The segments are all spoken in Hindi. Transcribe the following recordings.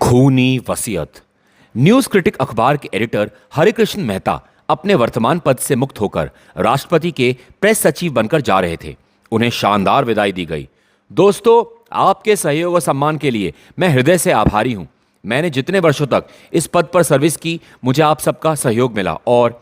खूनी वसीयत। न्यूज क्रिटिक अखबार के एडिटर हरिकृष्ण मेहता अपने वर्तमान पद से मुक्त होकर राष्ट्रपति के प्रेस सचिव बनकर जा रहे थे। उन्हें शानदार विदाई दी गई। दोस्तों, आपके सहयोग और सम्मान के लिए मैं हृदय से आभारी हूं। मैंने जितने वर्षों तक इस पद पर सर्विस की, मुझे आप सबका सहयोग मिला। और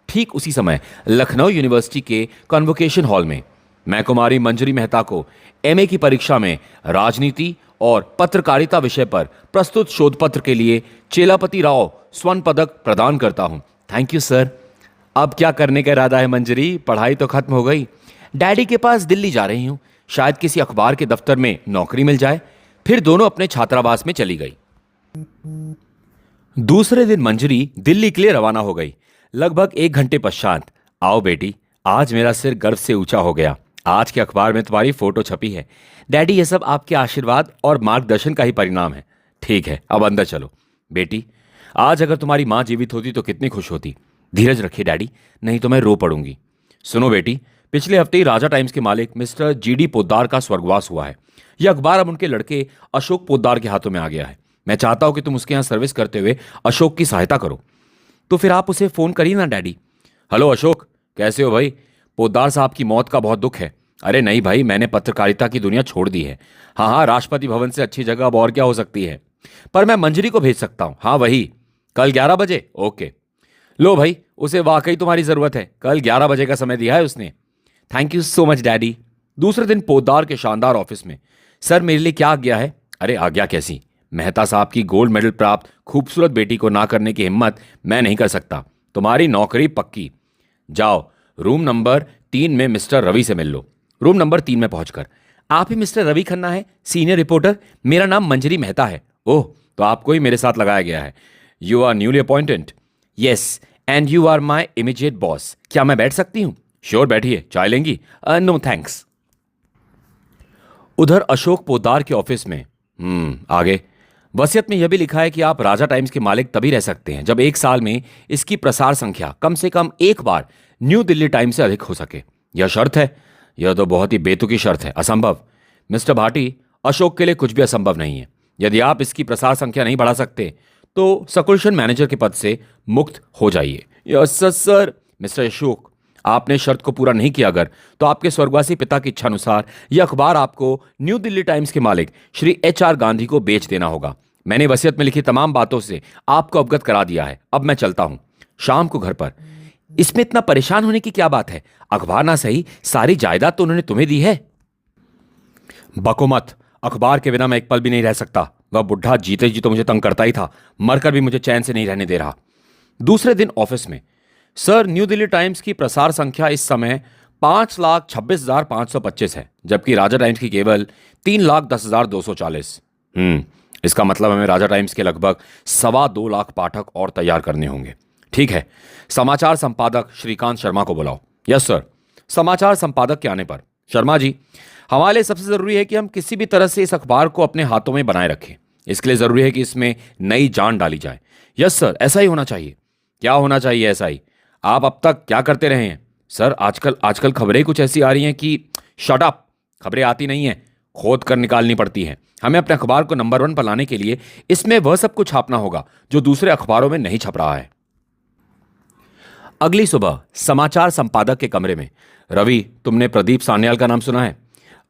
ठीक उसी समय लखनऊ यूनिवर्सिटी के कन्वोकेशन हॉल में मैं कुमारी मंजरी मेहता को एमए की परीक्षा में राजनीति और पत्रकारिता विषय पर प्रस्तुत शोध पत्र के लिए चेलापति राव स्वर्ण पदक प्रदान करता हूं। Thank you sir. अब क्या करने का इरादा है मंजरी? पढ़ाई तो खत्म हो गई। डैडी के पास दिल्ली जा रही हूं, शायद किसी अखबार के दफ्तर में नौकरी मिल जाए। फिर दोनों अपने छात्रावास में चली गई। दूसरे दिन मंजरी दिल्ली के लिए रवाना हो गई। लगभग 1 घंटे पश्चात, आओ बेटी, आज मेरा सिर गर्व से ऊंचा हो गया। आज के अखबार में तुम्हारी फोटो छपी है। डैडी, ये सब आपके आशीर्वाद और मार्गदर्शन का ही परिणाम है। ठीक है, अब अंदर चलो। बेटी, आज अगर तुम्हारी मां जीवित होती तो कितनी खुश होती। धीरज रखिए डैडी, नहीं तो मैं रो पड़ूंगी। सुनो बेटी, पिछले हफ्ते ही राजा टाइम्स के मालिक मिस्टर जीडी पोद्दार का स्वर्गवास हुआ है। यह अखबार अब उनके लड़के अशोक पोद्दार के हाथों में आ गया है। मैं चाहता हूं कि तुम उसके यहां सर्विस करते हुए अशोक की सहायता करो। तो फिर आप उसे फोन करिए ना डैडी। हेलो अशोक, कैसे हो भाई? पोद्दार साहब की मौत का बहुत दुख है। अरे नहीं भाई, मैंने पत्रकारिता की दुनिया छोड़ दी है। हाँ हाँ, राष्ट्रपति भवन से अच्छी जगह अब और क्या हो सकती है। पर मैं मंजरी को भेज सकता हूं। हाँ वही, कल 11 बजे। ओके। लो भाई, उसे वाकई तुम्हारी जरूरत है। कल 11 बजे का समय दिया है उसने। Thank you so much daddy. दूसरे दिन पोद्दार के शानदार ऑफिस में। सर, मेरे लिए क्या आज्ञा है? अरे आज्ञा कैसी, मेहता साहब की गोल्ड मेडल प्राप्त खूबसूरत बेटी को ना करने की हिम्मत मैं नहीं कर सकता। तुम्हारी नौकरी पक्की। जाओ, रूम नंबर 3 में मिस्टर रवि से मिल लो। रूम नंबर 3 में पहुंचकर, आप ही मिस्टर रवि खन्ना है, सीनियर रिपोर्टर? मेरा नाम मंजरी मेहता है। ओह, तो आपको ही मेरे साथ लगाया गया है। You are newly appointed. Yes, and you are my immediate boss. क्या मैं बैठ सकती हूँ? श्योर, बैठिए। चाय लेंगी? No thanks. उधर अशोक पोद्दार के ऑफिस में आगे वसीयत में यह भी लिखा है कि आप राजा टाइम्स के मालिक तभी रह सकते हैं जब 1 साल में इसकी प्रसार संख्या कम से कम एक बार न्यू दिल्ली टाइम्स से अधिक हो सके। यह शर्त है। यह तो बहुत ही बेतुकी शर्त है, असंभव। मिस्टर भाटी, अशोक के लिए कुछ भी असंभव नहीं है। यदि आप इसकी प्रसार संख्या नहीं बढ़ा सकते तो सकुलशन मैनेजर के पद से मुक्त हो जाइए। Yes sir. मिस्टर अशोक, आपने शर्त को पूरा नहीं किया अगर, तो आपके स्वर्गवासी पिता की इच्छा अनुसार यह अखबार आपको न्यू दिल्ली टाइम्स के मालिक श्री HR गांधी को बेच देना होगा। मैंने वसीयत में लिखी तमाम बातों से आपको अवगत करा दिया है। अब मैं चलता हूं, शाम को घर पर। इसमें इतना परेशान होने की क्या बात है? अखबार ना सही, सारी जायदाद तो उन्होंने तुम्हें दी है। बको मत, अखबार के बिना मैं एक पल भी नहीं रह सकता। वह बुढ़ा जीते जी तो मुझे तंग करता ही था, मरकर भी मुझे चैन से नहीं रहने दे रहा। दूसरे दिन ऑफिस में, सर, न्यू दिल्ली टाइम्स की प्रसार संख्या इस समय 5,26,525 है, जबकि राजा टाइम्स की केवल 3,10,240। इसका मतलब हमें राजा टाइम्स के लगभग 2.25 लाख पाठक और तैयार करने होंगे। ठीक है, समाचार संपादक श्रीकांत शर्मा को बुलाओ। Yes sir. समाचार संपादक के आने पर, शर्मा जी, हमारे लिए सबसे जरूरी है कि हम किसी भी तरह से इस अखबार को अपने हाथों में बनाए रखें। इसके लिए जरूरी है कि इसमें नई जान डाली जाए। यस सर, ऐसा ही होना चाहिए। क्या होना चाहिए ऐसा ही? आप अब तक क्या करते रहे हैं? सर, आजकल खबरें कुछ ऐसी आ रही हैं कि शट अप। खबरें आती नहीं हैं, खोद कर निकालनी पड़ती हैं। हमें अपने अखबार को नंबर 1 पर लाने के लिए इसमें वह सब कुछ छापना होगा जो दूसरे अखबारों में नहीं छप रहा है। अगली सुबह समाचार संपादक के कमरे में, रवि, तुमने प्रदीप सान्याल का नाम सुना है?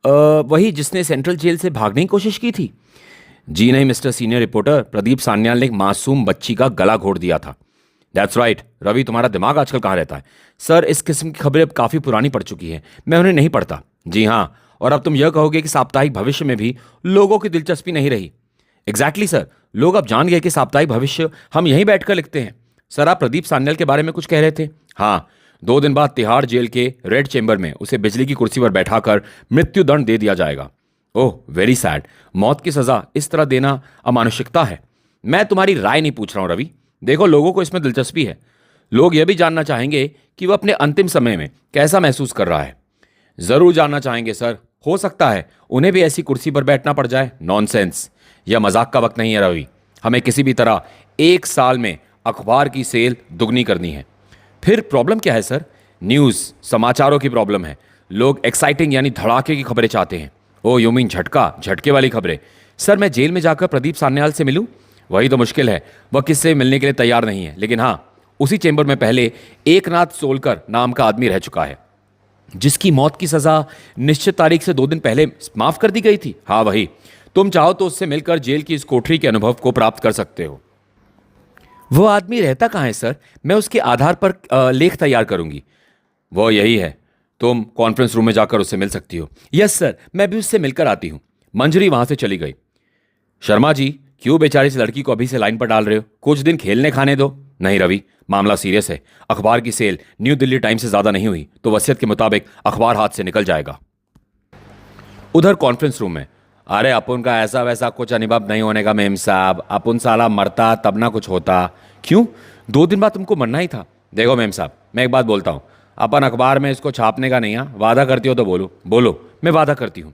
वही जिसने सेंट्रल जेल से भागने की कोशिश की थी? जी नहीं mister senior reporter, Pradeep Sanyal ने एक मासूम बच्ची का गला घोट दिया था। That's right. रवि, तुम्हारा दिमाग आजकल कहाँ रहता है? सर, इस किस्म की खबरें अब काफी पुरानी पड़ चुकी हैं, मैं उन्हें नहीं पढ़ता। जी हाँ, और अब तुम यह कहोगे कि साप्ताहिक भविष्य में भी लोगों की दिलचस्पी नहीं रही। एग्जैक्टली सर, लोग अब जान गए कि साप्ताहिक भविष्य हम यहीं बैठकर लिखते हैं। सर, आप प्रदीप सान्याल के बारे में कुछ कह रहे थे? हाँ, 2 दिन बाद तिहाड़ जेल के रेड चेंबर में उसे बिजली की कुर्सी पर बैठाकर मृत्युदंड दे दिया जाएगा। ओह, वेरी सैड। मौत की सजा इस तरह देना अमानुषिकता है। मैं तुम्हारी राय नहीं पूछ रहा हूं रवि। देखो, लोगों को इसमें दिलचस्पी है। लोग यह भी जानना चाहेंगे कि वह अपने अंतिम समय में कैसा महसूस कर रहा है। जरूर जानना चाहेंगे सर। हो सकता है उन्हें भी ऐसी कुर्सी पर बैठना पड़ जाए। नॉनसेंस, यह मजाक का वक्त नहीं है रवि। हमें किसी भी तरह 1 साल में अखबार की सेल दुगनी करनी है। फिर प्रॉब्लम क्या है सर? न्यूज़, समाचारों की प्रॉब्लम है। लोग एक्साइटिंग यानी धड़ाके की खबरें चाहते हैं। ओ यू मीन झटके वाली खबरें? सर, मैं जेल में जाकर प्रदीप सान्याल से मिलूं? वही तो मुश्किल है, वह किससे मिलने के लिए तैयार नहीं है। लेकिन हाँ, उसी चेंबर में पहले एकनाथ सोलकर नाम का आदमी रह चुका है, जिसकी मौत की सजा निश्चित तारीख से 2 दिन पहले माफ कर दी गई थी। हाँ वही, तुम चाहो तो उससे मिलकर जेल की इस कोठरी के अनुभव को प्राप्त कर सकते हो। वो आदमी रहता कहाँ है सर? मैं उसके आधार पर लेख तैयार करूंगी। वो यही है, तुम कॉन्फ्रेंस रूम में जाकर उससे मिल सकती हो। यस सर, मैं भी उससे मिलकर आती हूँ। मंजरी वहां से चली गई। शर्मा जी, क्यों बेचारी इस लड़की को अभी से लाइन पर डाल रहे हो? कुछ दिन खेलने खाने दो। नहीं रवि, मामला सीरियस है। अखबार की सेल न्यू दिल्ली टाइम्स से ज्यादा नहीं हुई तो वसीयत के मुताबिक अखबार हाथ से निकल जाएगा। उधर कॉन्फ्रेंस रूम में, अरे अपन का ऐसा वैसा कुछ अनुभव नहीं होने का मेम साहब। अपन साला मरता तब ना कुछ होता। क्यों? 2 दिन बाद तुमको मरना ही था। देखो मेम साहब, मैं एक बात बोलता हूँ, अपन अखबार में इसको छापने का नहीं है। वादा करती हो तो बोलो। बोलो। मैं वादा करती हूँ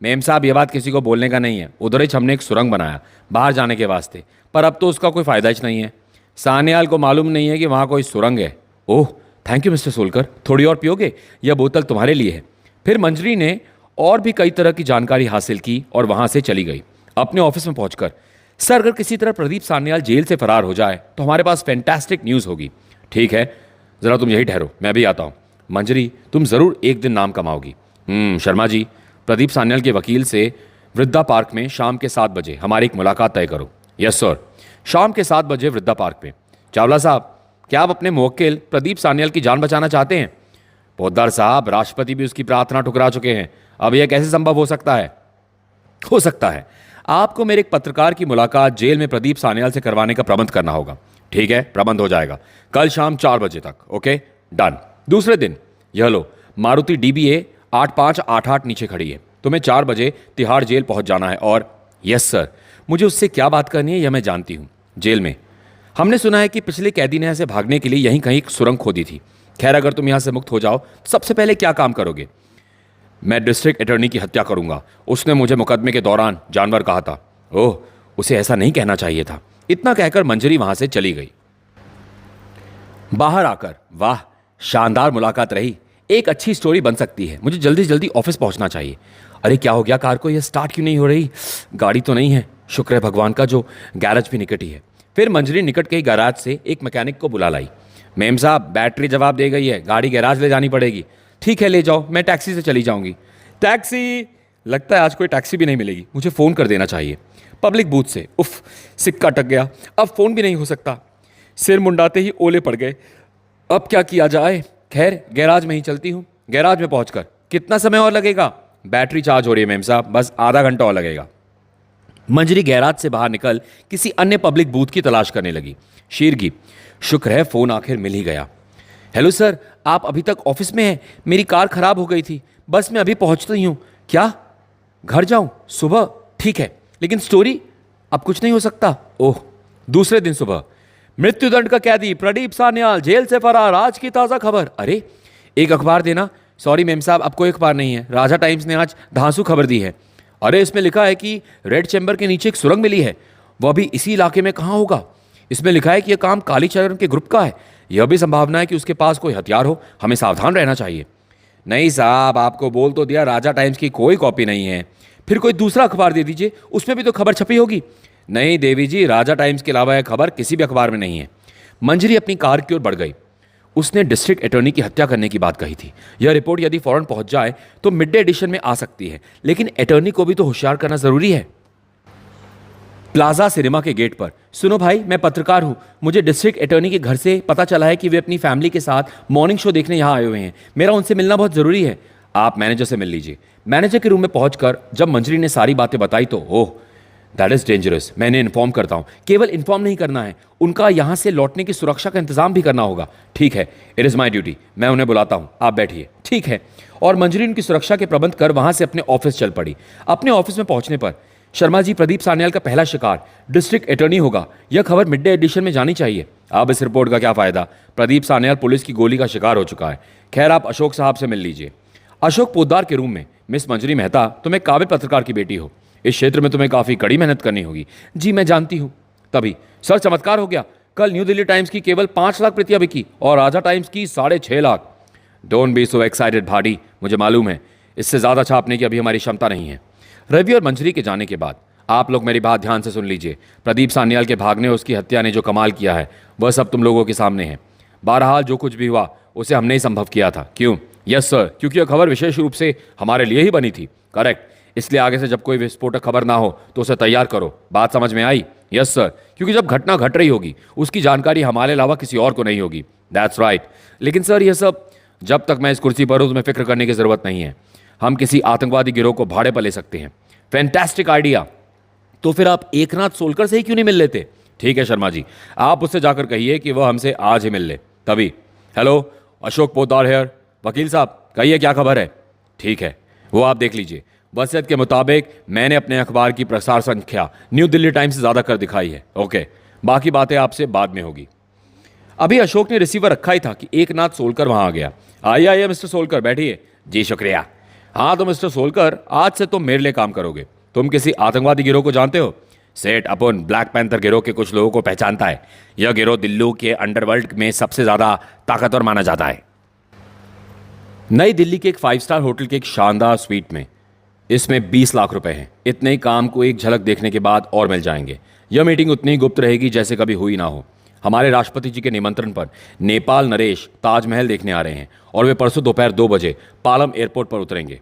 मेम साहब, ये बात किसी को बोलने का नहीं है। उधर ही हमने एक सुरंग बनाया बाहर जाने के वास्ते, पर अब तो उसका कोई फायदा ही नहीं है। सान्याल को मालूम नहीं है कि वहाँ कोई सुरंग है। Oh thank you mister Solkar, थोड़ी और पियोगे? यह बोतल तुम्हारे लिए है। फिर मंजरी ने और भी कई तरह की जानकारी हासिल की और वहां से चली गई। अपने ऑफिस में पहुंचकर, सर अगर किसी तरह प्रदीप सान्याल जेल से फरार हो जाए तो हमारे पास फैंटास्टिक न्यूज़ होगी। ठीक है, ज़रा तुम यही ठहरो, मैं भी आता हूँ। मंजरी, तुम ज़रूर एक दिन नाम कमाओगी। शर्मा जी, प्रदीप सान्याल के वकील से वृद्धा पार्क में शाम के 7 बजे हमारी एक मुलाकात तय करो। Yes sir. शाम के 7 बजे वृद्धा पार्क में। चावला साहब, क्या आप अपने मुवक्किल प्रदीप सान्याल की जान बचाना चाहते हैं? पोद्दार साहब, राष्ट्रपति भी उसकी प्रार्थना ठुकरा चुके हैं। अब यह कैसे संभव हो सकता है? हो सकता है आपको मेरे एक पत्रकार की मुलाकात जेल में प्रदीप सान्याल से करवाने का प्रबंध करना होगा। ठीक है, प्रबंध हो जाएगा। कल शाम 4 बजे तक। Okay done. दूसरे दिन, यह लो, मारुति DBA 8588 नीचे खड़ी है। तुम्हें 4 बजे तिहाड़ जेल पहुंच जाना है। और यस सर, मुझे उससे क्या बात करनी है यह मैं जानती हूँ। जेल में हमने सुना है कि पिछले कैदी ने यहाँ से भागने के लिए यहीं कहीं एक सुरंग खोदी थी। खैर, अगर तुम यहाँ से मुक्त हो जाओ तो सबसे पहले क्या काम करोगे? मैं डिस्ट्रिक्ट अटॉर्नी की हत्या करूंगा। उसने मुझे मुकदमे के दौरान जानवर कहा था। ओह, उसे ऐसा नहीं कहना चाहिए था। इतना कहकर मंजरी वहां से चली गई। बाहर आकर, वाह शानदार मुलाकात रही। एक अच्छी स्टोरी बन सकती है। मुझे जल्दी जल्दी ऑफिस पहुंचना चाहिए। अरे क्या हो गया कार को? यह स्टार्ट क्यों नहीं हो रही? गाड़ी तो नहीं है। शुक्र है भगवान का जो गैरेज भी निकट ही है। फिर मंजरी निकट के ही गैराज से एक मैकेनिक को बुला लाई। मेम साहब, बैटरी जवाब दे गई है, गाड़ी गैराज ले जानी पड़ेगी। ठीक है, ले जाओ, मैं टैक्सी से चली जाऊंगी। टैक्सी? लगता है आज कोई टैक्सी भी नहीं मिलेगी। मुझे फ़ोन कर देना चाहिए पब्लिक बूथ से। उफ, सिक्का टक गया। अब फ़ोन भी नहीं हो सकता। सिर मुंडाते ही ओले पड़ गए। अब क्या किया जाए? खैर, गैराज में ही चलती हूँ। गैराज में पहुंचकर, कितना समय और लगेगा? बैटरी चार्ज हो रही है मेम साहब, बस आधा घंटा और लगेगा। मंजरी गैराज से बाहर निकल किसी अन्य पब्लिक बूथ की तलाश करने लगी। शीरगी, शुक्र है फ़ोन आखिर मिल ही गया। हेलो सर, आप अभी तक ऑफिस में हैं? मेरी कार खराब हो गई थी, बस मैं अभी पहुंचती हूँ। क्या घर जाऊं? सुबह? ठीक है, लेकिन स्टोरी? अब कुछ नहीं हो सकता। ओह, दूसरे दिन सुबह, मृत्युदंड का कैदी प्रदीप सान्याल जेल से फरार, आज की ताज़ा खबर। अरे एक अखबार देना। सॉरी मेम साहब, अब कोई अखबार नहीं है। राजा टाइम्स ने आज धांसू खबर दी है। अरे इसमें लिखा है कि रेड चैम्बर के नीचे एक सुरंग मिली है। वह भी इसी इलाके में। कहाँ होगा? इसमें लिखा है कि यह काम कालीचरण के ग्रुप का है। यह भी संभावना है कि उसके पास कोई हथियार हो। हमें सावधान रहना चाहिए। नहीं साहब, आपको बोल तो दिया, राजा टाइम्स की कोई कॉपी नहीं है। फिर कोई दूसरा अखबार दे दीजिए, उसमें भी तो खबर छपी होगी। नहीं देवी जी, राजा टाइम्स के अलावा यह खबर किसी भी अखबार में नहीं है। मंजरी अपनी कार की ओर बढ़ गई। उसने डिस्ट्रिक्ट अटॉर्नी की हत्या करने की बात कही थी। यह रिपोर्ट यदि फौरन पहुंच जाए तो मिड डे एडिशन में आ सकती है, लेकिन अटॉर्नी को भी तो होशियार करना जरूरी है। प्लाजा सिनेमा के गेट पर, सुनो भाई, मैं पत्रकार हूं। मुझे डिस्ट्रिक्ट अटॉर्नी के घर से पता चला है कि वे अपनी फैमिली के साथ मॉर्निंग शो देखने यहां आए हुए हैं। मेरा उनसे मिलना बहुत जरूरी है। आप मैनेजर से मिल लीजिए। मैनेजर के रूम में पहुंचकर जब मंजरी ने सारी बातें बताई तो ओह, दैट इज डेंजरस। मैंने इन्फॉर्म करता हूं। केवल इन्फॉर्म नहीं करना है, उनका यहां से लौटने की सुरक्षा का इंतजाम भी करना होगा। ठीक है, इट इज माई ड्यूटी। मैं उन्हें बुलाता हूं, आप बैठिए। ठीक है। और मंजरी उनकी सुरक्षा के प्रबंध कर वहां से अपने ऑफिस चल पड़ी। अपने ऑफिस में पहुंचने पर, शर्मा जी, प्रदीप सान्याल का पहला शिकार डिस्ट्रिक्ट अटॉर्नी होगा। यह खबर मिड डे एडिशन में जानी चाहिए। अब इस रिपोर्ट का क्या फायदा? प्रदीप सान्याल पुलिस की गोली का शिकार हो चुका है। खैर, आप अशोक साहब से मिल लीजिए। अशोक पोद्दार के रूम में। मिस मंजरी मेहता, तुम एक काबिल पत्रकार की बेटी हो। इस क्षेत्र में तुम्हें काफी कड़ी मेहनत करनी होगी। जी मैं जानती हूं। तभी सर, चमत्कार हो गया। कल न्यू दिल्ली टाइम्स की केवल 5 लाख प्रतियां बिकी और राजा टाइम्स की 6.5 lakh. Don't be so excited Bhati, मुझे मालूम है इससे ज्यादा छापने की अभी हमारी क्षमता नहीं है। रवि और मंजरी के जाने के बाद आप लोग मेरी बात ध्यान से सुन लीजिए। प्रदीप सान्याल के भागने और उसकी हत्या ने जो कमाल किया है वह सब तुम लोगों के सामने है। बहरहाल जो कुछ भी हुआ उसे हमने ही संभव किया था। क्यों? यस सर, क्योंकि यह खबर विशेष रूप से हमारे लिए ही बनी थी। करेक्ट। इसलिए आगे से जब कोई विस्फोटक खबर ना हो तो उसे तैयार करो। बात समझ में आई? यस सर, क्योंकि जब घटना घट रही होगी उसकी जानकारी हमारे अलावा किसी और को नहीं होगी। That's right. लेकिन सर यह सब जब तक मैं इस कुर्सी पर हूं तुम्हें फिक्र करने की जरूरत नहीं है। हम किसी आतंकवादी गिरोह को भाड़े पर ले सकते हैं। Fantastic idea. तो फिर आप एकनाथ सोलकर से ही क्यों नहीं मिल लेते? ठीक है शर्मा जी, आप उससे जाकर कहिए कि वह हमसे आज ही मिल ले। तभी हेलो, अशोक पोद्दार हेयर। वकील साहब कहिए क्या खबर है? ठीक है, वो आप देख लीजिए। वसीयत के मुताबिक मैंने अपने अखबार की प्रसार संख्या न्यू दिल्ली टाइम्स से ज़्यादा कर दिखाई है। ओके, बाकी बातें आपसे बाद में होगी। अभी अशोक ने रिसीवर रखा ही था कि एकनाथ सोलकर वहां आ गया। आइए आइए मिस्टर सोलकर, बैठिए। जी शुक्रिया। हाँ तो मिस्टर सोलकर, आज से तुम मेरे लिए काम करोगे। तुम किसी आतंकवादी गिरोह को जानते हो? सेठ अपन ब्लैक पैंथर गिरोह के कुछ लोगों को पहचानता है। यह गिरोह दिल्ली के अंडरवर्ल्ड में सबसे ज्यादा ताकतवर माना जाता है। नई दिल्ली के एक 5 स्टार होटल के एक शानदार स्वीट में इसमें 20 लाख रुपए हैं। इतने ही काम को एक झलक देखने के बाद और मिल जाएंगे। यह मीटिंग उतनी ही गुप्त रहेगी जैसे कभी हुई ना हो। हमारे राष्ट्रपति जी के निमंत्रण पर नेपाल नरेश ताजमहल देखने आ रहे हैं और वे परसों दोपहर 2 बजे पालम एयरपोर्ट पर उतरेंगे।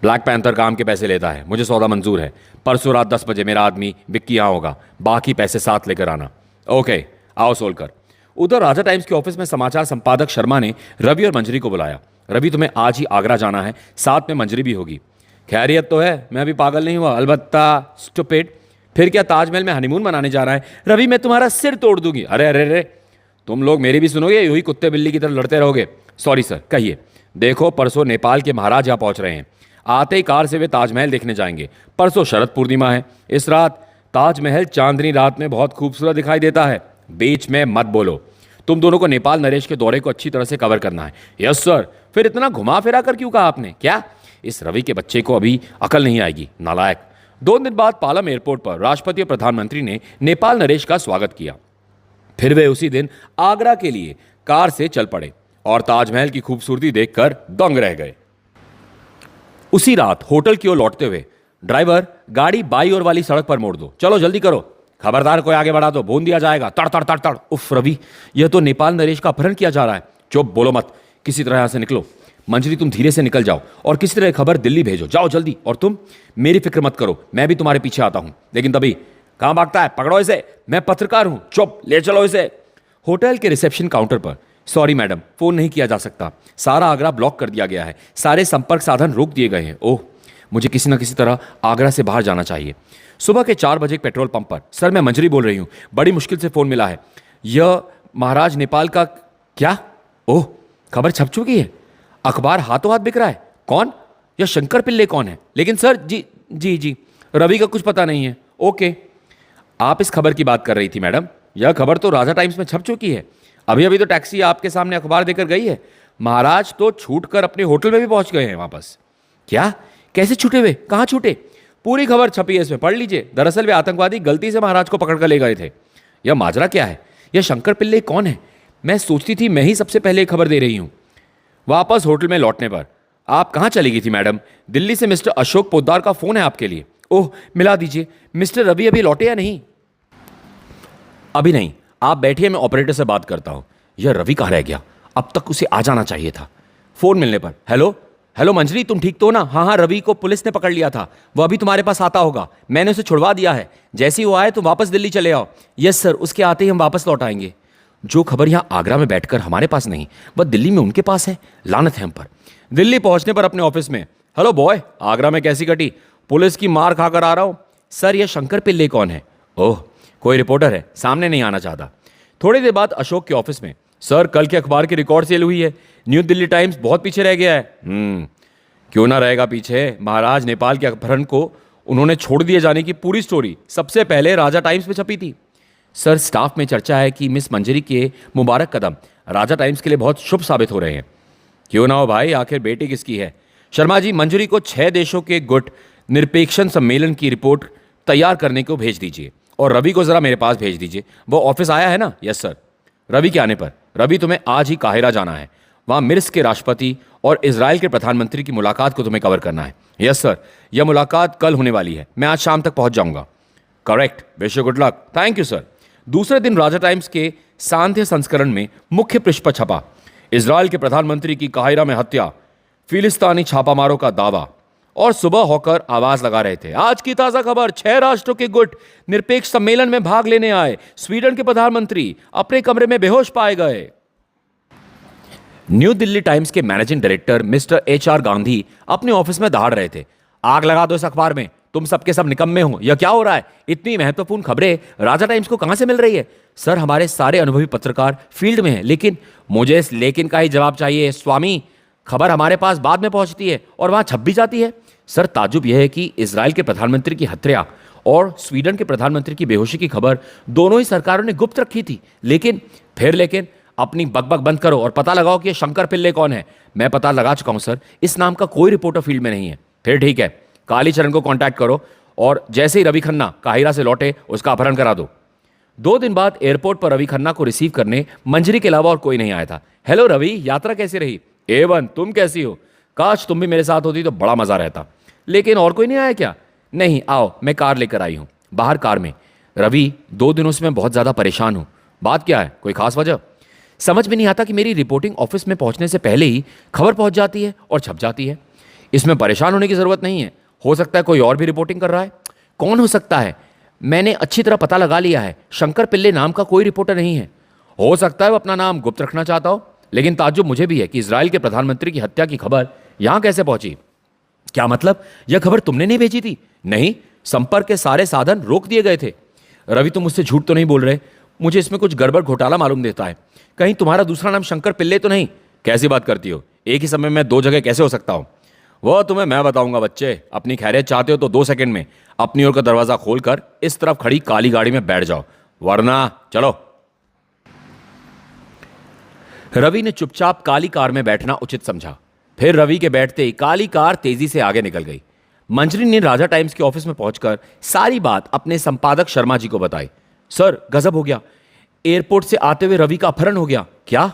ब्लैक पैंथर काम के पैसे लेता है, मुझे सौदा मंजूर है। परसों रात 10 बजे मेरा आदमी विक्की यहाँ होगा। बाकी पैसे साथ लेकर आना। ओके, आओ सोलकर। उधर राजा टाइम्स के ऑफिस में समाचार संपादक शर्मा ने रवि और मंजरी को बुलाया। रवि, तुम्हें आज ही आगरा जाना है, साथ में मंजरी भी होगी। खैरियत तो है? मैं अभी पागल नहीं हुआ। अलबत्ता स्टुपिड। फिर क्या ताजमहल में हनीमून मनाने जा रहा है? रवि, मैं तुम्हारा सिर तोड़ दूंगी। अरे अरे अरे, तुम लोग मेरी भी सुनोगे, यूं ही कुत्ते बिल्ली की तरह लड़ते रहोगे? सॉरी सर, कहिए। देखो, परसों नेपाल के महाराज यहाँ पहुंच रहे हैं। आते ही कार से वे ताजमहल देखने जाएंगे। परसों शरद पूर्णिमा है। इस रात ताजमहल चांदनी रात में बहुत खूबसूरत दिखाई देता है। बीच में मत बोलो। तुम दोनों को नेपाल नरेश के दौरे को अच्छी तरह से कवर करना है। Yes sir. फिर इतना घुमा फिरा कर क्यों कहा आपने? क्या इस रवि के बच्चे को अभी अकल नहीं आएगी? नालायक। 2 दिन बाद पालम एयरपोर्ट पर राष्ट्रपति और प्रधानमंत्री ने नेपाल नरेश का स्वागत किया। फिर वे उसी दिन आगरा के लिए कार से चल पड़े और ताजमहल की खूबसूरती देखकर दंग रह गए। उसी रात होटल की ओर लौटते हुए, ड्राइवर गाड़ी बाई ओर वाली सड़क पर मोड़ दो, चलो जल्दी करो, खबरदार कोई आगे बढ़ा दो भून दिया जाएगा। तड़ तड़ तड़ तड़। उफ रवि, यह तो नेपाल नरेश का अपहरण किया जा रहा है। चुप, बोलो मत, किसी तरह यहां से निकलो। मंजरी, तुम धीरे से निकल जाओ और किसी तरह खबर दिल्ली भेजो। जाओ जल्दी। और तुम मेरी फिक्र मत करो, मैं भी तुम्हारे पीछे आता हूं। लेकिन तभी, कहां भागता है? पकड़ो इसे, मैं पत्रकार हूं। चुप, ले चलो इसे। होटल के रिसेप्शन काउंटर पर, सॉरी मैडम, फोन नहीं किया जा सकता। सारा आगरा ब्लॉक कर दिया गया है। सारे संपर्क साधन रोक दिए गए हैं। ओह, मुझे किसी न किसी तरह आगरा से बाहर जाना चाहिए। सुबह के 4 बजे पेट्रोल पंप पर। सर, मैं मंजरी बोल रही हूं, बड़ी मुश्किल से फोन मिला है। यह महाराज नेपाल का। क्या? ओह, खबर छप चुकी है, अखबार हाथों हाथ बिक रहा है। कौन? यह शंकर पिल्ले कौन है? लेकिन सर जी जी जी, रवि का कुछ पता नहीं है। ओके, आप इस खबर की बात कर रही थी मैडम। यह खबर तो राजा टाइम्स में छप चुकी है। अभी अभी तो टैक्सी आपके सामने अखबार देकर गई है। महाराज तो छूट कर अपने होटल में भी पहुंच गए हैं वापस। क्या? कैसे छूटे हुए? कहां छूटे? पूरी खबर छपी है, इसमें पढ़ लीजिए। दरअसल वे आतंकवादी गलती से महाराज को पकड़ कर ले गए थे। यह माजरा क्या है? यह शंकर पिल्ले कौन है? मैं सोचती थी मैं ही सबसे पहले खबर दे रही हूं। वापस होटल में लौटने पर, आप कहां चली गई थी मैडम? दिल्ली से मिस्टर अशोक पोद्दार का फोन है आपके लिए। ओह, मिला दीजिए। मिस्टर रवि अभी लौटे या नहीं? अभी नहीं, आप बैठिए, मैं ऑपरेटर से बात करता हूं। यह रवि कहां रह गया? अब तक उसे आ जाना चाहिए था। फोन मिलने पर, हेलो हेलो मंजरी, तुम ठीक तो ना? हाँ हाँ, रवि को पुलिस ने पकड़ लिया था। वह अभी तुम्हारे पास आता होगा। मैंने उसे छुड़वा दिया है। जैसे ही वो आए तुम वापस दिल्ली चले आओ। यस सर, उसके आते ही हम वापस लौट आएंगे। जो खबर यहां आगरा में बैठकर हमारे पास नहीं, वह दिल्ली में उनके पास है। लानत है हम पर। दिल्ली पहुंचने पर अपने ऑफिस में, हेलो बॉय, आगरा में कैसी कटी? पुलिस की मार खाकर आ रहा हूं। सर, यह शंकर पिल्ले कौन है? ओह, कोई रिपोर्टर है, सामने नहीं आना चाहता। थोड़ी देर बाद अशोक के ऑफिस में, सर कल के अखबार की रिकॉर्ड सेल हुई है। न्यू दिल्ली टाइम्स बहुत पीछे रह गया है। क्यों ना रहेगा पीछे? महाराज नेपाल के अपहरण को उन्होंने छोड़ दिए जाने की पूरी स्टोरी सबसे पहले राजा टाइम्स में छपी थी। सर, स्टाफ में चर्चा है कि मिस मंजरी के मुबारक कदम राजा टाइम्स के लिए बहुत शुभ साबित हो रहे हैं। क्यों ना हो भाई, आखिर बेटी किसकी है? शर्मा जी, मंजरी को 6 देशों के गुट निरपेक्षण सम्मेलन की रिपोर्ट तैयार करने को भेज दीजिए और रवि को जरा मेरे पास भेज दीजिए। वो ऑफिस आया है ना? Yes sir. रवि के आने पर, रवि तुम्हें आज ही काहिरा जाना है। वहां मिस्र के राष्ट्रपति और इजराइल के प्रधानमंत्री की मुलाकात को तुम्हें कवर करना है। यस सर, यह मुलाकात कल होने वाली है। मैं आज शाम तक पहुंच जाऊंगा। Correct, wish you good luck. Thank you sir. दूसरे दिन राजा टाइम्स के सांध्य संस्करण में मुख्य पृष्ठ पर छपा, इजराइल के प्रधानमंत्री की काहिरा में हत्या, फिलिस्तीनी छापामारों का दावा। और सुबह होकर आवाज लगा रहे थे, आज की ताजा खबर, 6 राष्ट्रों के गुट निरपेक्ष सम्मेलन में भाग लेने आए स्वीडन के प्रधानमंत्री अपने कमरे में बेहोश पाए गए। न्यू दिल्ली टाइम्स के managing director mister HR Gandhi अपने ऑफिस में दहाड़ रहे थे। आग लगा दो इस अखबार में, तुम सबके सब निकम्मे हो। यह क्या हो रहा है? इतनी महत्वपूर्ण खबरें राजा टाइम्स को कहां से मिल रही है? सर, हमारे सारे अनुभवी पत्रकार फील्ड में हैं, लेकिन मुझे इस लेकिन का ही जवाब चाहिए स्वामी। खबर हमारे पास बाद में पहुंचती है और वहां छप भी जाती है। सर, ताजुब यह है कि इजराइल के प्रधानमंत्री की हत्या और स्वीडन के प्रधानमंत्री की बेहोशी की खबर दोनों ही सरकारों ने गुप्त रखी थी। लेकिन अपनी बकबक बंद करो और पता लगाओ कि ये शंकर पिल्ले कौन है। मैं पता लगा चुका हूं सर, इस नाम का कोई रिपोर्टर फील्ड में नहीं है। फिर ठीक है, कालीचरण को कांटेक्ट करो और जैसे ही रवि खन्ना काहिरा से लौटे उसका अपहरण करा दो। 2 दिन बाद एयरपोर्ट पर रवि खन्ना को रिसीव करने मंजरी के अलावा और कोई नहीं आया था। हेलो रवि, यात्रा कैसी रही? A1, तुम कैसी हो? काश तुम भी मेरे साथ होती तो बड़ा मजा रहता। लेकिन और कोई नहीं आया क्या? नहीं, आओ, मैं कार लेकर आई हूं। बाहर कार में, रवि 2 दिनों से मैं बहुत ज्यादा परेशान हूं। बात क्या है? कोई खास वजह? समझ में नहीं आता कि मेरी रिपोर्टिंग ऑफिस में पहुंचने से पहले ही खबर पहुंच जाती है और छप जाती है। इसमें परेशान होने की जरूरत नहीं है। हो सकता है कोई और भी रिपोर्टिंग कर रहा है। कौन हो सकता है? मैंने अच्छी तरह पता लगा लिया है, शंकर पिल्ले नाम का कोई रिपोर्टर नहीं है। हो सकता है वो अपना नाम गुप्त रखना चाहता हो, लेकिन ताज्जुब मुझे भी है कि इजराइल के प्रधानमंत्री की हत्या की खबर यहां कैसे पहुंची। क्या मतलब? यह खबर तुमने नहीं भेजी थी? नहीं, संपर्क के सारे साधन रोक दिए गए थे। रवि, तुम मुझसे झूठ तो नहीं बोल रहे? मुझे इसमें कुछ गड़बड़ घोटाला मालूम देता है। कहीं तुम्हारा दूसरा नाम शंकर पिल्ले तो नहीं? कैसी बात करती हो? एक ही समय में 2 जगह कैसे हो सकता हूं? वह तुम्हें मैं बताऊंगा बच्चे। अपनी खैरियत चाहते हो तो 2 सेकंड में अपनी ओर का दरवाजा खोलकर इस तरफ खड़ी काली गाड़ी में बैठ जाओ, वरना चलो। रवि ने चुपचाप काली कार में बैठना उचित समझा। फिर रवि के बैठते ही काली कार तेजी से आगे निकल गई। मंजरी ने राजा टाइम्स के ऑफिस में पहुंचकर सारी बात अपने संपादक शर्मा जी को बताई। सर, गजब हो गया, एयरपोर्ट से आते हुए रवि का अपहरण हो गया। क्या?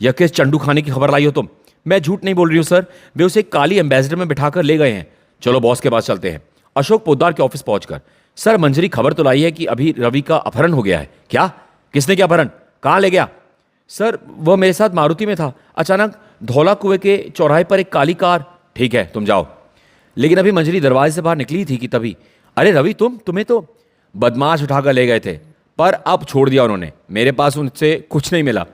यह किस चंडू खाने की खबर लाई हो तुम? मैं झूठ नहीं बोल रही हूं सर, वे उसे काली एम्बेसडर में बिठाकर ले गए हैं। चलो बॉस के पास चलते हैं। अशोक पोद्दार के ऑफिस पहुंचकर, सर मंजरी खबर तो लाई है कि अभी रवि का अपहरण हो गया है। क्या? किसने किया अपहरण? कहां ले गया? सर, वह मेरे साथ मारुति में था, अचानक धौला कुएं के चौराहे पर एक काली कार। ठीक है, तुम जाओ। लेकिन अभी मंजरी दरवाजे से बाहर निकली थी कि तभी, अरे रवि, तुम्हें तो बदमाश उठाकर ले गए थे, पर अब छोड़ दिया उन्होंने। मेरे पास उनसे कुछ नहीं मिला।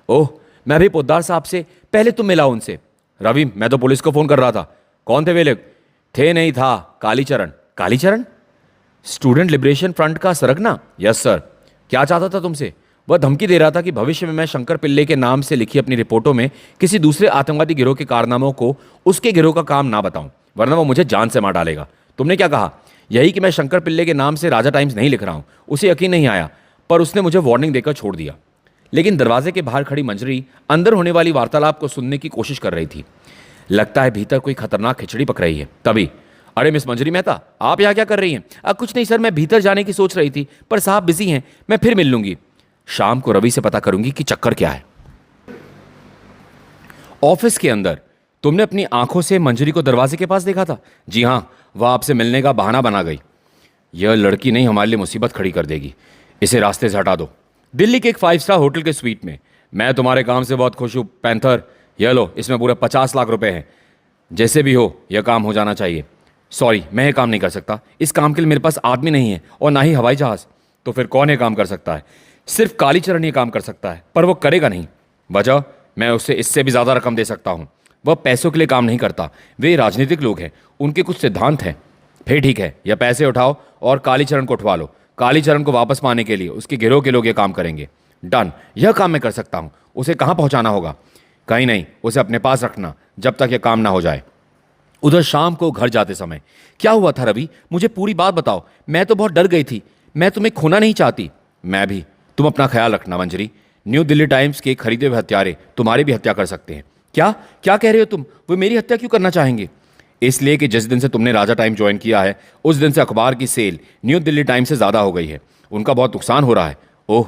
ओह, मैं भी पोद्दार साहब से पहले तुम मिला उनसे। रवि, मैं तो पुलिस को फोन कर रहा था। कौन थे वे लोग? थे नहीं, था Kalicharan. Kalicharan? Student liberation front का सरगना? Yes sir. क्या चाहता था तुमसे? वह धमकी दे रहा था कि भविष्य में मैं शंकर पिल्ले के नाम से लिखी अपनी रिपोर्टों में किसी दूसरे आतंकवादी गिरोह के कारनामों को उसके गिरोह का काम ना बताऊं, वरना वो मुझे जान से मार डालेगा। तुमने क्या कहा? यही कि मैं शंकर पिल्ले के नाम से राजा टाइम्स नहीं लिख रहा हूं। उसे यकीन नहीं आया, पर उसने मुझे वार्निंग देकर छोड़ दिया। लेकिन दरवाजे के बाहर खड़ी मंजरी अंदर होने वाली वार्तालाप को सुनने की कोशिश कर रही थी। लगता है भीतर कोई खतरनाक खिचड़ी पक रही है। तभी, अरे मिस मंजरी मेहता, आप यहाँ क्या कर रही हैं? कुछ नहीं सर, मैं भीतर जाने की सोच रही थी, पर साहब बिजी हैं, मैं फिर मिल लूंगी। शाम को रवि से पता करूंगी कि चक्कर क्या है। ऑफिस के अंदर, तुमने अपनी आंखों से मंजरी को दरवाजे के पास देखा था? जी हां, वह आपसे मिलने का बहाना बना गई। यह लड़की नहीं हमारे लिए मुसीबत खड़ी कर देगी, इसे रास्ते से हटा दो। दिल्ली के एक 5 स्टार होटल के स्वीट में। मैं तुम्हारे काम से बहुत खुश हूं पैंथर। यह लो, इसमें पूरे 50 लाख रुपए हैं। जैसे भी हो, यह काम हो जाना चाहिए। सॉरी, मैं यह काम नहीं कर सकता। इस काम के लिए मेरे पास आदमी नहीं है और ना ही हवाई जहाज। तो फिर कौन यह काम कर सकता है? सिर्फ कालीचरण ये काम कर सकता है, पर वो करेगा नहीं। वजह, मैं उसे इससे भी ज्यादा रकम दे सकता हूं। वह पैसों के लिए काम नहीं करता। वे राजनीतिक लोग हैं, उनके कुछ सिद्धांत हैं। फिर ठीक है, यह पैसे उठाओ और कालीचरण को उठवा लो। कालीचरण को वापस पाने के लिए उसके गिरोह के लोग यह काम करेंगे। डन, यह काम मैं कर सकता हूं। उसे कहां पहुंचाना होगा? कहीं नहीं, उसे अपने पास रखना जब तक यह काम ना हो जाए। उधर शाम को घर जाते समय, क्या हुआ था रवि? मुझे पूरी बात बताओ। मैं तो बहुत डर गई थी। मैं तुम्हें खोना नहीं चाहती। मैं भी। तुम अपना ख्याल रखना मंजरी। न्यू दिल्ली टाइम्स के खरीदे हुए हत्यारे तुम्हारी भी हत्या कर सकते हैं। क्या क्या कह रहे हो तुम? वो मेरी हत्या क्यों करना चाहेंगे? इसलिए कि जिस दिन से तुमने राजा टाइम ज्वाइन किया है, उस दिन से अखबार की सेल न्यू दिल्ली टाइम्स से ज्यादा हो गई है। उनका बहुत नुकसान हो रहा है। ओह,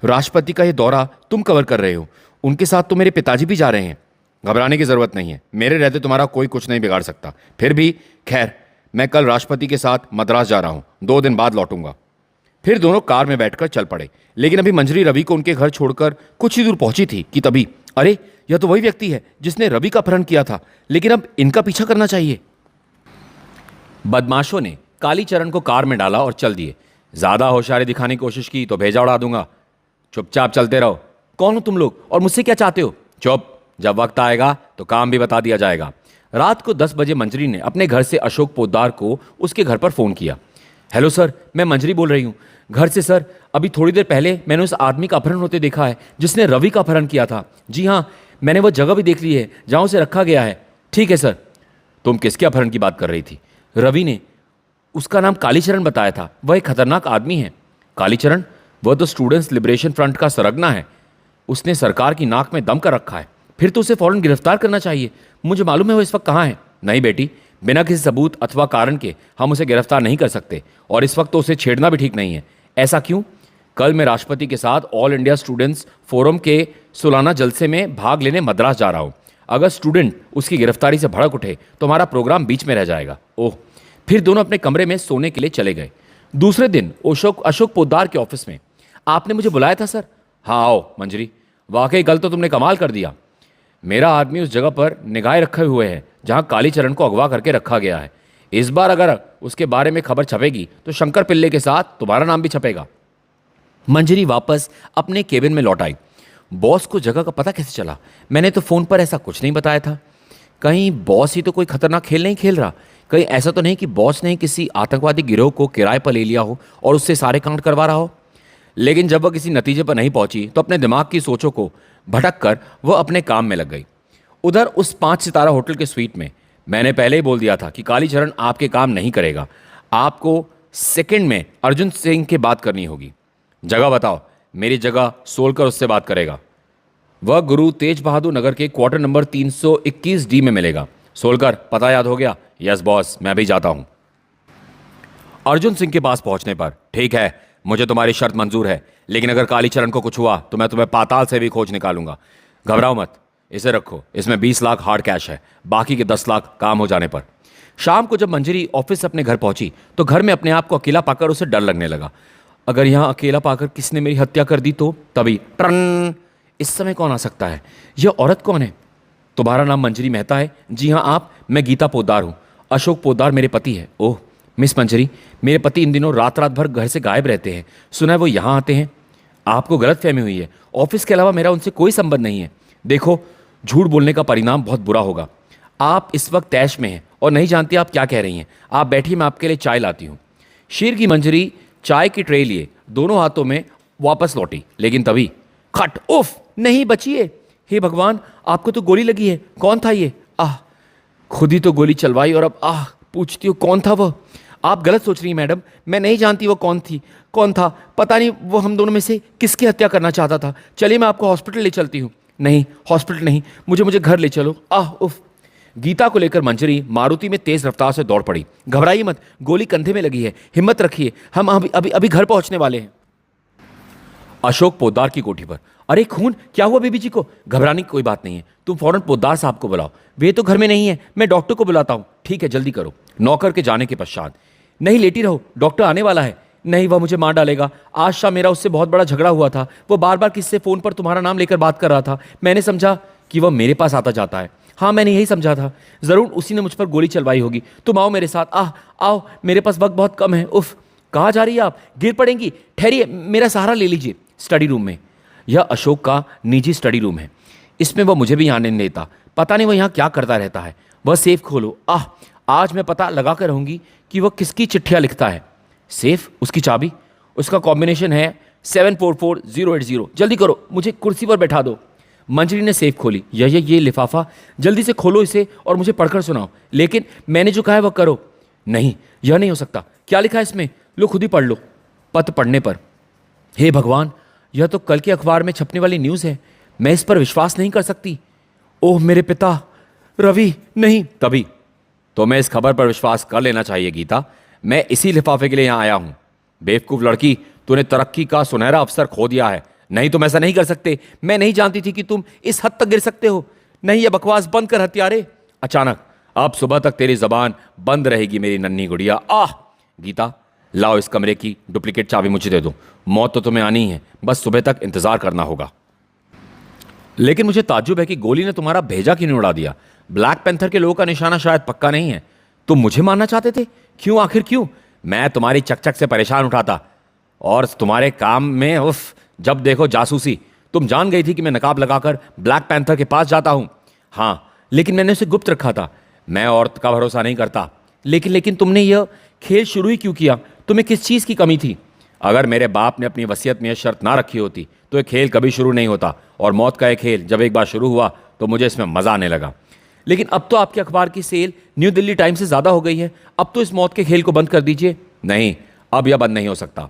राष्ट्रपति का यह दौरा तुम कवर कर रहे हो? उनके साथ तो मेरे पिताजी भी जा रहे हैं। घबराने की जरूरत नहीं है, मेरे रहते तुम्हारा कोई कुछ नहीं बिगाड़ सकता। फिर भी खैर, मैं कल राष्ट्रपति के साथ मद्रास जा रहा हूं, 2 दिन बाद लौटूंगा। फिर दोनों कार में बैठकर चल पड़े। लेकिन अभी मंजरी रवि को उनके घर छोड़कर कुछ ही दूर पहुंची थी कि तभी, अरे यह तो वही व्यक्ति है जिसने रवि का अपहरण किया था, लेकिन अब इनका पीछा करना चाहिए। बदमाशों ने कालीचरण को कार में डाला और चल दिए। ज्यादा होशियारी दिखाने की कोशिश की तो भेजा उड़ा दूंगा। चुपचाप चलते रहो। कौन हो तुम लोग और मुझसे क्या चाहते हो? चुप, जब वक्त आएगा तो काम भी बता दिया जाएगा। रात को 10 बजे मंजरी ने अपने घर से अशोक पोद्दार को उसके घर पर फोन किया। हेलो सर, मैं मंजरी बोल रही हूँ घर से। सर, अभी थोड़ी देर पहले मैंने उस आदमी का अपहरण होते देखा है जिसने रवि का अपहरण किया था। जी हाँ, मैंने वो जगह भी देख ली है जहां उसे रखा गया है। ठीक है सर। तुम किसके अपहरण की बात कर रही थी? रवि ने। उसका नाम कालीचरण बताया था। वह एक खतरनाक आदमी है। कालीचरण? वह तो स्टूडेंट्स लिबरेशन फ्रंट का सरगना है। उसने सरकार की नाक में दम कर रखा है। फिर तो उसे फौरन गिरफ्तार करना चाहिए। मुझे मालूम है वो इस वक्त कहाँ है। नहीं बेटी, बिना किसी सबूत अथवा कारण के हम उसे गिरफ्तार नहीं कर सकते, और इस वक्त तो उसे छेड़ना भी ठीक नहीं है। ऐसा क्यों? कल मैं राष्ट्रपति के साथ ऑल इंडिया स्टूडेंट्स फोरम के सालाना जलसे में भाग लेने मद्रास जा रहा हूं। अगर स्टूडेंट उसकी गिरफ्तारी से भड़क उठे तो हमारा प्रोग्राम बीच में रह जाएगा। ओह। फिर दोनों अपने कमरे में सोने के लिए चले गए। दूसरे दिन अशोक पोद्दार के ऑफिस में। आपने मुझे बुलाया था सर? हाँ आओ मंजरी। वाकई कल तो तुमने कमाल कर दिया। मेरा आदमी उस जगह पर निगाहें रखे हुए है जहां कालीचरण को अगवा करके रखा गया है। इस बार अगर उसके बारे में खबर छपेगी तो शंकर पिल्ले के साथ तुम्हारा नाम भी छपेगा। मंजरी वापस अपने केबिन में लौट आई। बॉस को जगह का पता कैसे चला? मैंने तो फोन पर ऐसा कुछ नहीं बताया था। कहीं बॉस ही तो कोई खतरनाक खेल नहीं खेल रहा? कहीं ऐसा तो नहीं कि बॉस ने किसी आतंकवादी गिरोह को किराए पर ले लिया हो और उससे सारे कांड करवा रहा हो? लेकिन जब वह किसी नतीजे पर नहीं पहुंची तो अपने दिमाग की सोचों को भटक कर वह अपने काम में लग गई। उधर उस 5 सितारा होटल के स्वीट में मैंने पहले ही बोल दिया था कि कालीचरण आपके काम नहीं करेगा। आपको सेकंड में अर्जुन सिंह की बात करनी होगी। जगह बताओ। मेरी जगह सोलकर उससे बात करेगा। वह गुरु तेज बहादुर नगर के क्वार्टर नंबर 321 डी में मिलेगा। सोलकर, पता याद हो गया? यस बॉस, मैं भी जाता हूं। अर्जुन सिंह के पास पहुंचने पर, ठीक है, मुझे तुम्हारी शर्त मंजूर है, लेकिन अगर कालीचरण को कुछ हुआ तो मैं तुम्हें पाताल से भी खोज निकालूंगा। घबराओ मत, इसे रखो। इसमें 20 लाख हार्ड कैश है, बाकी के 10 लाख काम हो जाने पर। शाम को जब मंजरी ऑफिस से अपने घर पहुंची तो घर में अपने आप को अकेला पाकर उसे डर लगने लगा। अगर यहां अकेला पाकर किसने मेरी हत्या कर दी तो? तभी ट्रन। इस समय कौन आ सकता है? यह औरत कौन है? तुम्हारा नाम मंजरी मेहता है? जी हाँ आप। मैं गीता पोद्दार हूँ। अशोक पोद्दार मेरे पति है। ओह मिस मंजरी, मेरे पति इन दिनों रात रात भर घर से गायब रहते हैं। सुना है वो यहाँ आते हैं। आपको गलतफहमी हुई है। ऑफिस के अलावा मेरा उनसे कोई संबंध नहीं है। देखो, झूठ बोलने का परिणाम बहुत बुरा होगा। आप इस वक्त तैश में हैं और नहीं जानती आप क्या कह रही हैं। आप बैठिए, मैं आपके लिए चाय लाती हूँ। शेर की मंजरी चाय की ट्रे लिए दोनों हाथों में वापस लौटी, लेकिन तभी खट। उफ, नहीं बचिए। हे भगवान, आपको तो गोली लगी है। कौन था ये? आह, खुद ही तो गोली चलवाई और अब आह पूछती हो कौन था वह? आप गलत सोच रही हैं मैडम। मैं नहीं जानती वो कौन थी, कौन था। पता नहीं वो हम दोनों में से किसकी हत्या करना चाहता था। चलिए मैं आपको हॉस्पिटल ले चलती हूँ। नहीं, हॉस्पिटल नहीं, मुझे घर ले चलो। आह उफ। गीता को लेकर मंजरी मारुति में तेज रफ्तार से दौड़ पड़ी। घबराइए मत, गोली कंधे में लगी है, हिम्मत रखिए, हम अभी घर पहुंचने वाले हैं। अशोक पोद्दार की कोठी पर। अरे खून, क्या हुआ बीबी जी को? घबराने की कोई बात नहीं है, तुम फौरन पोद्दार साहब को बुलाओ। वे तो घर में नहीं है, मैं डॉक्टर को बुलाता हूँ। ठीक है, जल्दी करो। नौकर के जाने के पश्चात, नहीं लेटी रहो, डॉक्टर आने वाला है। नहीं, वह मुझे मार डालेगा। आज शाम मेरा उससे बहुत बड़ा झगड़ा हुआ था। वो बार बार किससे फोन पर तुम्हारा नाम लेकर बात कर रहा था। मैंने समझा कि वह मेरे पास आता जाता है। हाँ, मैंने यही समझा था। जरूर उसी ने मुझ पर गोली चलवाई होगी। तुम आओ मेरे साथ। आह आओ, मेरे पास वक्त बहुत कम है। उफ, कहाँ जा रही है आप? गिर पड़ेंगी। ठहरिए, मेरा सहारा ले लीजिए। स्टडी रूम में। यह अशोक का निजी स्टडी रूम है। इसमें वह मुझे भी आने नहीं देता। पता नहीं वह यहाँ क्या करता रहता है। वह सेफ खोलो। आह, आज मैं पता लगा कर रहूँगी कि वह किसकी चिट्ठियाँ लिखता है। सेफ, उसकी चाबी, उसका कॉम्बिनेशन है 744080। जल्दी करो, मुझे कुर्सी पर बैठा दो। मंजरी ने सेफ खोली। ये लिफाफा, जल्दी से खोलो इसे और मुझे पढ़कर सुनाओ। लेकिन मैंने जो कहा है वह करो। नहीं, यह नहीं हो सकता। क्या लिखा है इसमें? लो खुद ही पढ़ लो। पत्र पढ़ने पर, हे भगवान, यह तो कल के अखबार में छपने वाली न्यूज़ है। मैं इस पर विश्वास नहीं कर सकती। ओह मेरे पिता, रवि। नहीं। तभी तुम्हें इस खबर पर विश्वास कर लेना चाहिए गीता। मैं इसी लिफाफे के लिए यहाँ आया हूँ। बेवकूफ़ लड़की, तूने तरक्की का सुनहरा अवसर खो दिया है। नहीं, तुम ऐसा नहीं कर सकते। मैं नहीं जानती थी कि तुम इस हद तक गिर सकते हो। नहीं, ये बकवास बंद कर हत्यारे। अचानक, अब सुबह तक तेरी जबान बंद रहेगी मेरी नन्ही गुड़िया। आह! गीता, लाओ इस कमरे की डुप्लीकेट चाबी मुझे दे दो। मौत तो तुम्हें आनी ही है, बस सुबह तक इंतजार करना होगा। लेकिन मुझे ताज्जुब है कि गोली ने तुम्हारा भेजा क्यों नहीं उड़ा दिया। ब्लैक पैंथर के लोगों का निशाना शायद पक्का नहीं है। तुम मुझे मारना चाहते थे? क्यों, आखिर क्यों? मैं तुम्हारी चकचक से परेशान उठाता और तुम्हारे काम में उफ, जब देखो जासूसी। तुम जान गई थी कि मैं नकाब लगाकर ब्लैक पैंथर के पास जाता हूं। हाँ, लेकिन मैंने उसे गुप्त रखा था। मैं औरत का भरोसा नहीं करता। लेकिन तुमने यह खेल शुरू ही क्यों किया? तुम्हें किस चीज़ की कमी थी? अगर मेरे बाप ने अपनी वसीयत में यह शर्त ना रखी होती तो यह खेल कभी शुरू नहीं होता। और मौत का यह खेल जब एक बार शुरू हुआ तो मुझे इसमें मज़ा आने लगा। लेकिन अब तो आपके अखबार की सेल न्यू दिल्ली टाइम्स से ज़्यादा हो गई है। अब तो इस मौत के खेल को बंद कर दीजिए। नहीं, अब यह बंद नहीं हो सकता।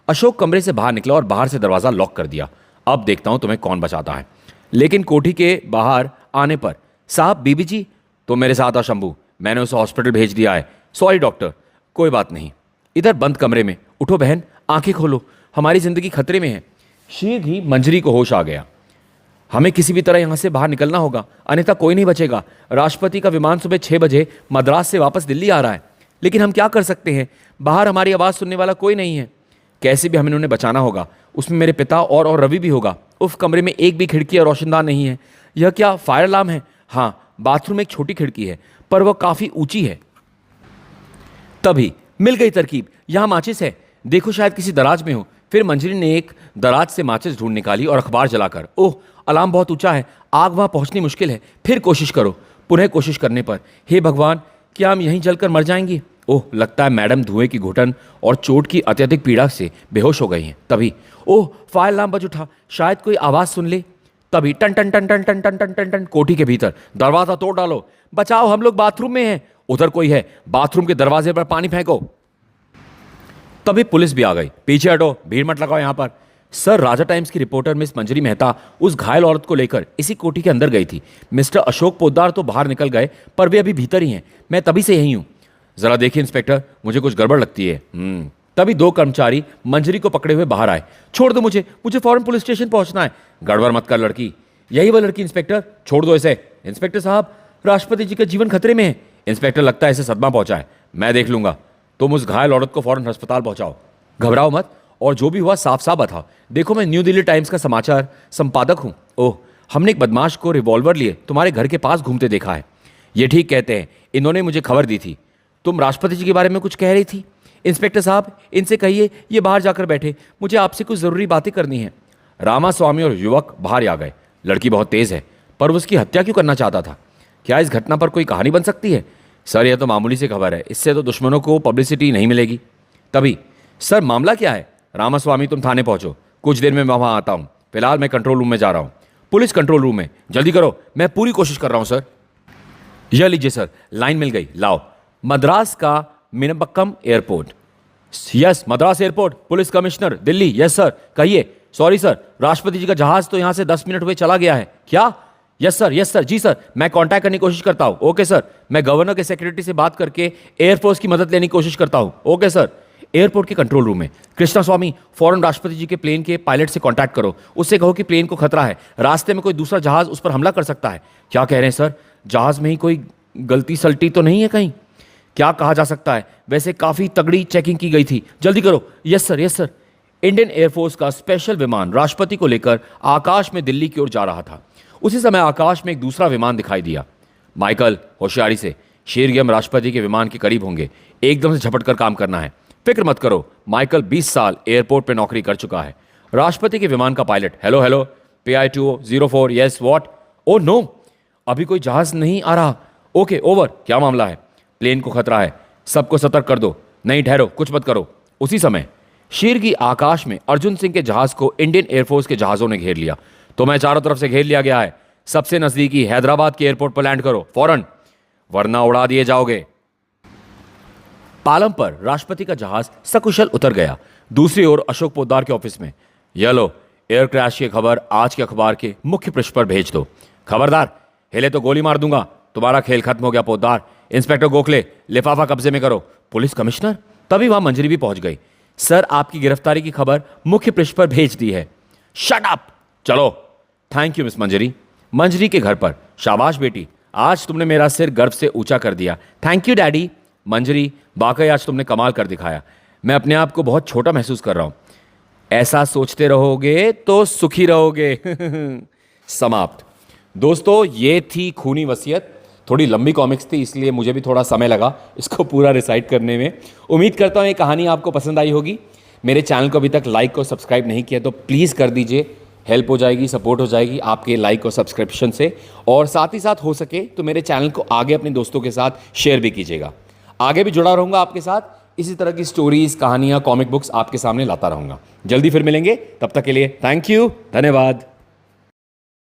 अशोक कमरे से बाहर निकला और बाहर से दरवाज़ा लॉक कर दिया। अब देखता हूं तुम्हें कौन बचाता है। लेकिन कोठी के बाहर आने पर, साहब, बीबी जी, तुम मेरे साथ आओ। शंभू, मैंने उसे हॉस्पिटल भेज दिया है। Sorry doctor. कोई बात नहीं। इधर बंद कमरे में। उठो बहन, आंखें खोलो, हमारी जिंदगी खतरे में है। शीघ्र ही मंजरी को होश आ गया। हमें किसी भी तरह यहां से बाहर निकलना होगा, अन्यथा कोई नहीं बचेगा। राष्ट्रपति का विमान सुबह 6 बजे मद्रास से वापस दिल्ली आ रहा है। लेकिन हम क्या कर सकते हैं? बाहर हमारी आवाज़ सुनने वाला कोई नहीं है। कैसे भी हमें उन्हें बचाना होगा। उसमें मेरे पिता और रवि भी होगा। उफ, कमरे में एक भी खिड़की या रोशनदान नहीं है। यह क्या फायर अलार्म है? हाँ, बाथरूम में एक छोटी खिड़की है, पर वह काफ़ी ऊंची है। तभी मिल गई तरकीब। यहां माचिस है, देखो, शायद किसी दराज में हो। फिर मंजरी ने एक दराज से माचिस ढूंढ निकाली और अखबार जलाकर, ओह, अलार्म बहुत ऊंचा है, आग वहां पहुंचनी मुश्किल है। फिर कोशिश करो। पुनः कोशिश करने पर, हे भगवान, क्या हम यहीं जलकर मर जाएंगे? ओह, लगता है मैडम धुएं की घुटन और चोट की अत्यधिक पीड़ा से बेहोश हो गई हैं। तभी, ओह, फायर अलार्म बज उठा, शायद कोई आवाज सुन ले। तभी टन टन टन टन टन टन टन टन टन, कोठी के भीतर, दरवाजा तोड़ डालो, बचाओ, हम लोग बाथरूम में हैं। उधर कोई है, बाथरूम के दरवाजे पर पानी फेंको। तभी पुलिस भी आ गई। पीछे हटो, भीड़ मत लगाओ यहां पर। सर, राजा टाइम्स की रिपोर्टर मिस मंजरी मेहता उस घायल औरत को लेकर इसी कोठी के अंदर गई थी। मिस्टर अशोक पोद्दार तो बाहर निकल गए, पर वे अभी भीतर ही हैं। मैं तभी से यही हूं। जरा देखिए इंस्पेक्टर, मुझे कुछ गड़बड़ लगती है। तभी 2 कर्मचारी मंजरी को पकड़े हुए बाहर आए। छोड़ दो मुझे फौरन पुलिस स्टेशन पहुंचना है। गड़बड़ मत कर लड़की, यही वो लड़की इंस्पेक्टर, छोड़ दो इसे। इंस्पेक्टर साहब, राष्ट्रपति जी का जीवन खतरे में है। इंस्पेक्टर, लगता है इसे सदमा पहुंचा है, मैं देख लूंगा। तुम उस घायल औरत को फौरन अस्पताल पहुंचाओ। घबराओ मत, और जो भी हुआ साफ साफ बता। देखो, मैं न्यू दिल्ली टाइम्स का समाचार संपादक हूं। ओह, हमने एक बदमाश को रिवॉल्वर लिए तुम्हारे घर के पास घूमते देखा है। ये ठीक कहते हैं, इन्होंने मुझे खबर दी थी। तुम राष्ट्रपति जी के बारे में कुछ कह रही थी। इंस्पेक्टर साहब, इनसे कहिए ये बाहर जाकर बैठे, मुझे आपसे कुछ जरूरी बातें करनी है। रामास्वामी और युवक बाहर आ गए। लड़की बहुत तेज है, पर वो उसकी हत्या क्यों करना चाहता था? क्या इस घटना पर कोई कहानी बन सकती है? सर, यह तो मामूली सी खबर है, इससे तो दुश्मनों को पब्लिसिटी नहीं मिलेगी। तभी, सर, मामला क्या है? रामास्वामी, तुम थाने पहुंचो, कुछ देर में मैं वहां आता हूं। फिलहाल मैं कंट्रोल रूम में जा रहा हूं। पुलिस कंट्रोल रूम में, जल्दी करो, मैं पूरी कोशिश कर रहा हूं सर। यह लीजिए सर, लाइन मिल गई, लाओ। मद्रास का Meenambakkam airport. Yes, Madras airport, police commissioner Delhi. Yes sir, कहिए। सॉरी सर, राष्ट्रपति जी का जहाज तो यहां से 10 मिनट हुए चला गया है। क्या? यस सर, जी सर, मैं कांटेक्ट करने की कोशिश करता हूं। ओके सर, मैं गवर्नर के सेक्रेटरी से बात करके एयरफोर्स की मदद लेने की कोशिश करता हूं। Okay sir. एयरपोर्ट के कंट्रोल रूम में, कृष्णा स्वामी, फौरन राष्ट्रपति जी के प्लेन के पायलट से कांटेक्ट करो। उससे कहो कि प्लेन को खतरा है, रास्ते में कोई दूसरा जहाज उस पर हमला कर सकता है। क्या कह रहे हैं सर? जहाज में ही कोई गलती सलटी तो नहीं है कहीं? क्या कहा जा सकता है? वैसे काफी तगड़ी चेकिंग की गई थी। जल्दी करो। Yes sir. इंडियन एयरफोर्स का स्पेशल विमान राष्ट्रपति को लेकर आकाश में दिल्ली की ओर जा रहा था। उसी समय आकाश में एक दूसरा विमान दिखाई दिया। माइकल, होशियारी से, शीघ्र राष्ट्रपति के विमान के करीब होंगे, एकदम से झपट कर काम करना है। फिक्र मत करो, माइकल 20 साल एयरपोर्ट पर नौकरी कर चुका है। राष्ट्रपति के विमान का pilot, hello, PI-204, yes, what? Oh no, अभी कोई जहाज नहीं आ रहा। ओके, ओवर, क्या मामला है? प्लेन को खतरा है, सबको सतर्क कर दो। नहीं, ठहरो, कुछ मत करो। उसी समय शीर्गी आकाश में अर्जुन सिंह के जहाज को इंडियन एयरफोर्स के जहाजों ने घेर लिया। तुम्हें चारों तरफ से घेर लिया गया है। सबसे नजदीकी हैदराबाद के एयरपोर्ट पर लैंड करो फौरन, वरना उड़ा दिए जाओगे। पालम पर राष्ट्रपति का जहाज सकुशल उतर गया। दूसरी ओर अशोक पोद्दार के ऑफिस में, ये लो, एयर क्रैश की खबर आज के अखबार के मुख्य पृष्ठ पर भेज दो। खबरदार हिले तो गोली मार दूंगा। तुम्हारा खेल खत्म हो गया पोद्दार। इंस्पेक्टर गोखले, लिफाफा कब्जे में करो। Police commissioner? तभी वहां मंजरी भी पहुंच गई। सर, आपकी गिरफ्तारी की खबर मुख्य पृष्ठ पर भेज दी है। Shut up. चलो। थैंक यू मिस मंजरी। मंजरी के घर पर। शाबाश बेटी, आज तुमने मेरा सिर गर्व से ऊंचा कर दिया। Thank you daddy. मंजरी, वाकई आज तुमने कमाल कर दिखाया। मैं अपने आप को बहुत छोटा महसूस कर रहा हूं। ऐसा सोचते रहोगे तो सुखी रहोगे। समाप्त। दोस्तों, ये थी खूनी वसीयत। थोड़ी लंबी कॉमिक्स थी, इसलिए मुझे भी थोड़ा समय लगा इसको पूरा रिसाइट करने में। उम्मीद करता हूँ ये कहानी आपको पसंद आई होगी। मेरे चैनल को अभी तक लाइक और सब्सक्राइब नहीं किया तो प्लीज़ कर दीजिए। हेल्प हो जाएगी, सपोर्ट हो जाएगी आपके लाइक और सब्सक्रिप्शन से। और साथ ही साथ हो सके तो मेरे चैनल को आगे अपने दोस्तों के साथ शेयर भी कीजिएगा। आगे भी जुड़ा रहूँगा आपके साथ। इसी तरह की स्टोरीज, कहानियाँ, कॉमिक बुक्स आपके सामने लाता रहूँगा। जल्दी फिर मिलेंगे, तब तक के लिए थैंक यू, धन्यवाद।